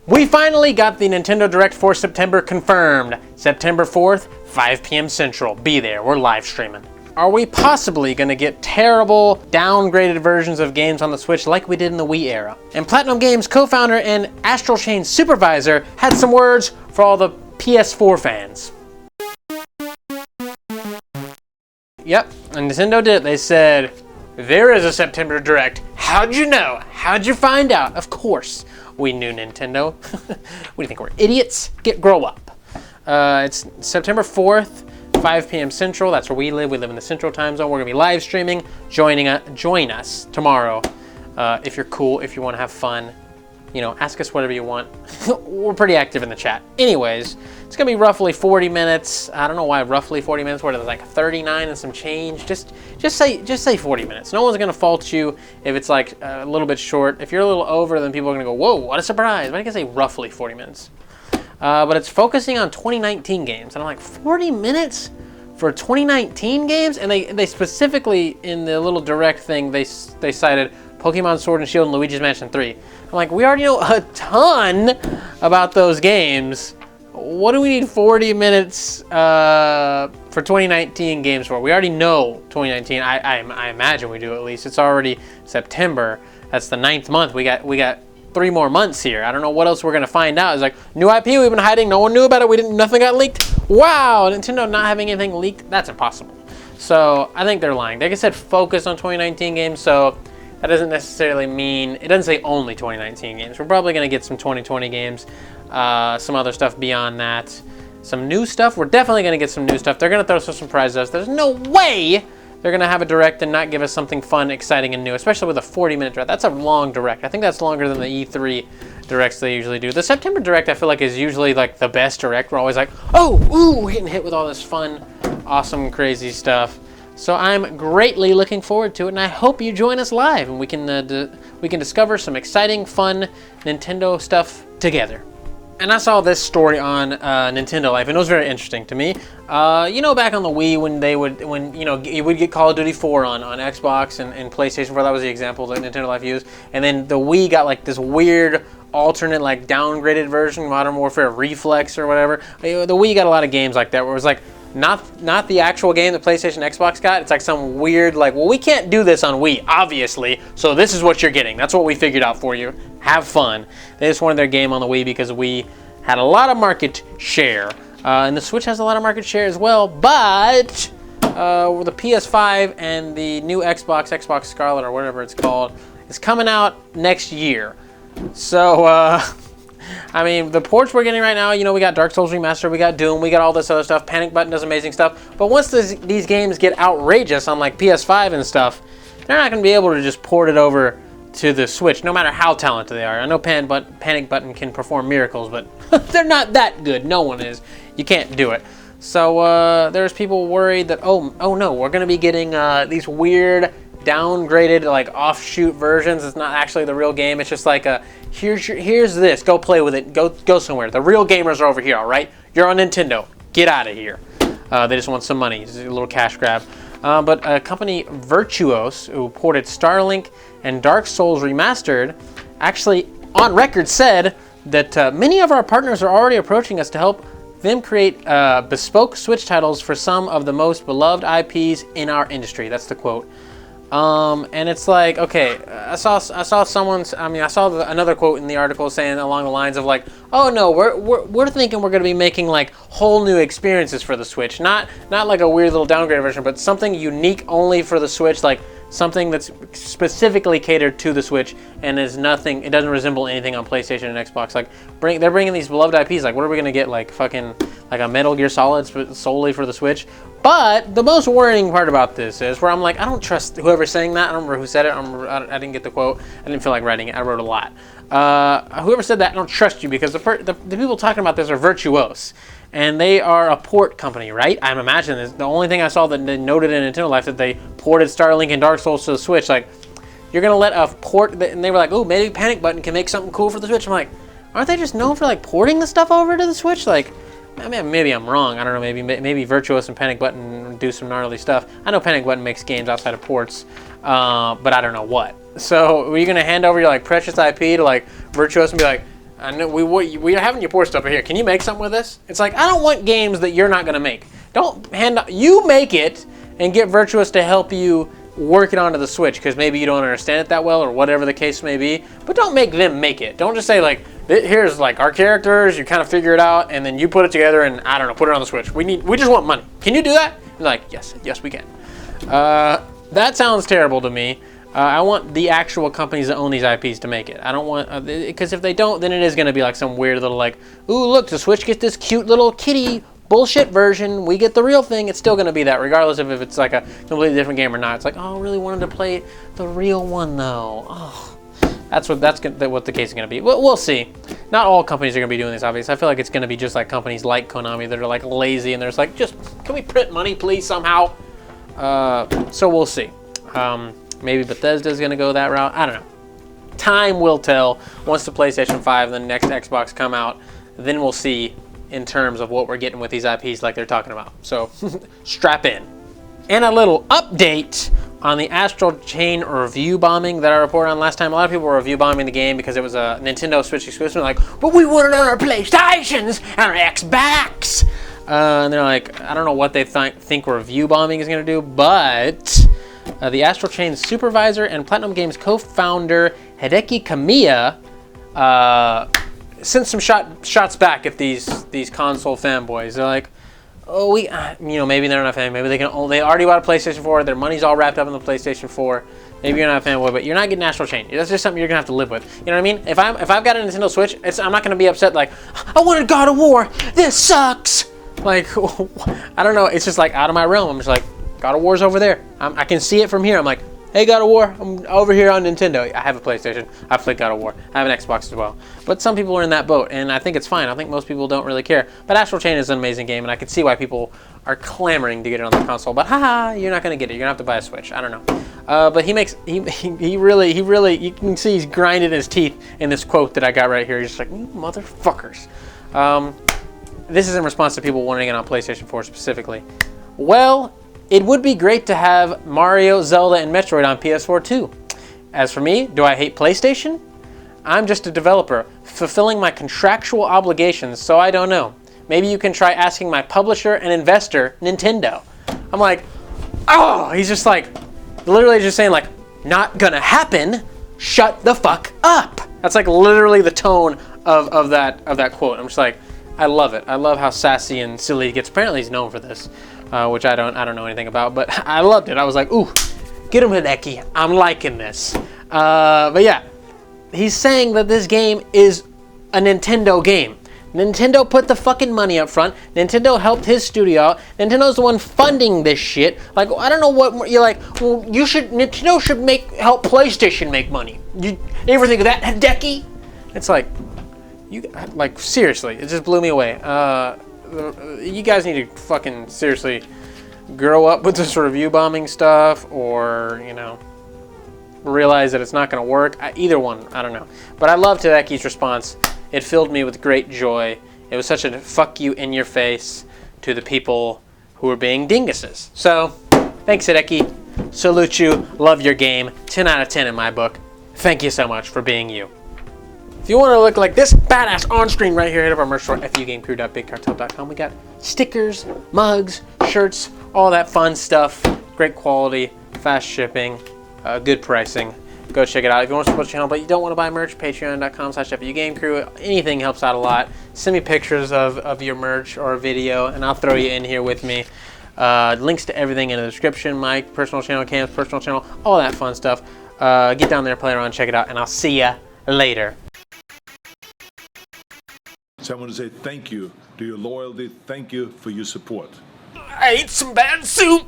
We finally got the Nintendo Direct for September confirmed. September 4th, 5 p.m. Central. Be there, we're live streaming. Are we possibly gonna get terrible, downgraded versions of games on the Switch like we did in the Wii era? And Platinum Games co-founder and Astral Chain supervisor had some words for all the PS4 fans. Yep, and Nintendo did it. They said, there is a September Direct. How'd you know? How'd you find out? Of course, we knew, Nintendo. What do you think, we're idiots? Grow up. It's September 4th, 5 p.m. Central. That's where we live. We live in the Central time zone. We're gonna be live streaming. Join us tomorrow. If you're cool, if you wanna have fun, you know, ask us whatever you want. We're pretty active in the chat. Anyways, it's gonna be roughly 40 minutes. I don't know why roughly 40 minutes, what is it, like 39 and some change? Just say 40 minutes. No one's gonna fault you if it's like a little bit short. If you're a little over, then people are gonna go, whoa, what a surprise. But I can say roughly 40 minutes. But it's focusing on 2019 games. And I'm like, 40 minutes for 2019 games? And they specifically, in the little direct thing, they cited Pokemon Sword and Shield and Luigi's Mansion 3. I'm like, we already know a ton about those games. What do we need 40 minutes for 2019 games for? We already know 2019. I imagine we do at least. It's already September. That's the 9th month. We got 3 more months here. I don't know what else we're gonna find out. It's like, new IP we've been hiding. No one knew about it. Nothing got leaked. Wow, Nintendo not having anything leaked. That's impossible. So I think they're lying. Like I said, focus on 2019 games. So that doesn't necessarily mean, it doesn't say only 2019 games. We're probably gonna get some 2020 games, some other stuff beyond that. Some new stuff, we're definitely gonna get some new stuff. They're gonna throw some surprises at us. There's no way they're gonna have a direct and not give us something fun, exciting, and new, especially with a 40-minute direct. That's a long direct. I think that's longer than the E3 directs they usually do. The September direct, I feel like, is usually like the best direct. We're always like, oh, ooh, we're getting hit with all this fun, awesome, crazy stuff. So I'm greatly looking forward to it, and I hope you join us live, and we can discover some exciting, fun Nintendo stuff together. And I saw this story on Nintendo Life, and it was very interesting to me. You know, back on the Wii, when you would get Call of Duty 4 on Xbox and PlayStation 4, that was the example that Nintendo Life used. And then the Wii got like this weird alternate, like downgraded version, Modern Warfare Reflex or whatever. The Wii got a lot of games like that, where it was like, not the actual game that PlayStation Xbox got. It's like some weird, like, well, we can't do this on Wii, obviously, so this is what you're getting. That's what we figured out for you. Have fun. They just wanted their game on the Wii because Wii had a lot of market share. And the Switch has a lot of market share as well, but with the PS5 and the new Xbox Scarlet or whatever it's called, is coming out next year. So, I mean, the ports we're getting right now, you know, we got Dark Souls Remastered, we got Doom, we got all this other stuff. Panic Button does amazing stuff. But once these games get outrageous on like PS5 and stuff, they're not going to be able to just port it over to the Switch, no matter how talented they are. I know Panic Button can perform miracles, but they're not that good. No one is. You can't do it. So there's people worried that, oh no, we're going to be getting these weird downgraded, like, offshoot versions. It's not actually the real game. It's just like here's this, go play with it, go somewhere. The real gamers are over here, all right? You're on Nintendo, get out of here. They just want some money. It's a little cash grab. But a company, Virtuos, who ported Starlink and Dark Souls Remastered, actually on record said that many of our partners are already approaching us to help them create bespoke Switch titles for some of the most beloved IPs in our industry. That's the quote. And it's like, okay, I saw another quote in the article saying along the lines of like, oh no, we're thinking we're going to be making like whole new experiences for the Switch, not like a weird little downgrade version, but something unique only for the Switch, like something that's specifically catered to the Switch and is nothing, it doesn't resemble anything on PlayStation and Xbox. Like they're bringing these beloved IPs, like what are we going to get, like fucking like a Metal Gear Solid solely for the Switch? But the most worrying part about this is where I'm like, I don't trust whoever's saying that. I don't remember who said it. I didn't get the quote. I didn't feel like writing it. I wrote a lot. Whoever said that, I don't trust you, because the people talking about this are Virtuos. And they are a port company, right? I'm imagining this. The only thing I saw that they noted in Nintendo Life that they ported Starlink and Dark Souls to the Switch. Like, you're going to let a port, and they were like, oh, maybe Panic Button can make something cool for the Switch. I'm like, aren't they just known for like porting the stuff over to the Switch? Like, I mean, maybe I'm wrong. I don't know. Maybe Virtuos and Panic Button do some gnarly stuff. I know Panic Button makes games outside of ports, but I don't know what. So, are you gonna hand over your like precious IP to like Virtuos and be like, I know we are having you pour stuff here. Can you make something with this? It's like, I don't want games that you're not gonna make. Don't hand out, you make it and get Virtuous to help you work it onto the Switch, because maybe you don't understand it that well or whatever the case may be. But don't make them make it. Don't just say like, here's like our characters, you kind of figure it out, and then you put it together and I don't know, put it on the Switch. We just want money. Can you do that? You're like, yes, we can. That sounds terrible to me. I want the actual companies that own these IPs to make it. I don't want, because if they don't, then it is going to be like some weird little like, ooh, look, the Switch gets this cute little kitty bullshit version. We get the real thing. It's still going to be that, regardless of if it's like a completely different game or not. It's like, oh, I really wanted to play the real one though. Oh, that's what the case is going to be. We'll see. Not all companies are going to be doing this, obviously. I feel like it's going to be just like companies like Konami that are like lazy and they're just like, can we print money, please, somehow? So we'll see. Maybe Bethesda's gonna go that route. I don't know. Time will tell. Once the PlayStation 5 and the next Xbox come out, then we'll see in terms of what we're getting with these IPs like they're talking about. So strap in. And a little update on the Astral Chain review bombing that I reported on last time. A lot of people were review bombing the game because it was a Nintendo Switch exclusive. Like, but we want it on our PlayStations and our Xbox. And they're like, I don't know what they think review bombing is going to do, but the Astral Chain supervisor and Platinum Games co-founder Hideki Kamiya sent some shots back at these console fanboys. They're like, oh, maybe they're not a fan. Maybe they already bought a PlayStation 4. Their money's all wrapped up in the PlayStation 4. Maybe you're not a fanboy, but you're not getting Astral Chain. That's just something you're gonna have to live with. You know what I mean? If I've got a Nintendo Switch, I'm not gonna be upset like, I wanted God of War. This sucks. Like, I don't know. It's just like out of my realm. I'm just like, God of War's over there. I can see it from here. I'm like, hey, God of War, I'm over here on Nintendo. I have a PlayStation. I've played God of War. I have an Xbox as well. But some people are in that boat, and I think it's fine. I think most people don't really care. But Astral Chain is an amazing game, and I can see why people are clamoring to get it on the console. But haha, you're not gonna get it. You're gonna have to buy a Switch. I don't know. But he really, you can see he's grinding his teeth in this quote that I got right here. He's just like, you motherfuckers. This is in response to people wanting it on PlayStation 4 specifically. Well, it would be great to have Mario, Zelda, and Metroid on PS4 too. As for me, do I hate PlayStation? I'm just a developer, fulfilling my contractual obligations, so I don't know. Maybe you can try asking my publisher and investor, Nintendo. I'm like, oh, he's just like, literally just saying like, not gonna happen, shut the fuck up. That's like literally the tone of that quote. I'm just like, I love it. I love how sassy and silly he gets. Apparently he's known for this, which I don't know anything about, but I loved it. I was like, ooh, get him, Hideki. I'm liking this. But yeah, he's saying that this game is a Nintendo game. Nintendo put the fucking money up front. Nintendo helped his studio out. Nintendo's the one funding this shit. Like, I don't know what you're like. Well, Nintendo should help PlayStation make money. You ever think of that, Hideki? It's like, like seriously, it just blew me away. You guys need to fucking seriously grow up with this review bombing stuff, or realize that it's not going to work. Either one, I don't know. But I loved Hideki's response. It filled me with great joy. It was such a fuck you in your face to the people who were being dinguses. So, thanks Hideki. Salute you. Love your game. 10 out of 10 in my book. Thank you so much for being you. If you want to look like this badass on screen right here, hit up our merch store, FUgameCrue.bigcartel.com. We got stickers, mugs, shirts, all that fun stuff. Great quality, fast shipping, good pricing. Go check it out. If you want to support the channel but you don't want to buy merch, patreon.com/FUgameCrue. Anything helps out a lot. Send me pictures of your merch or a video, and I'll throw you in here with me. Links to everything in the description. My personal channel, Cam's personal channel, all that fun stuff. Get down there, play around, check it out, and I'll see ya later. So I want to say thank you to your loyalty. Thank you for your support. I ate some bad soup.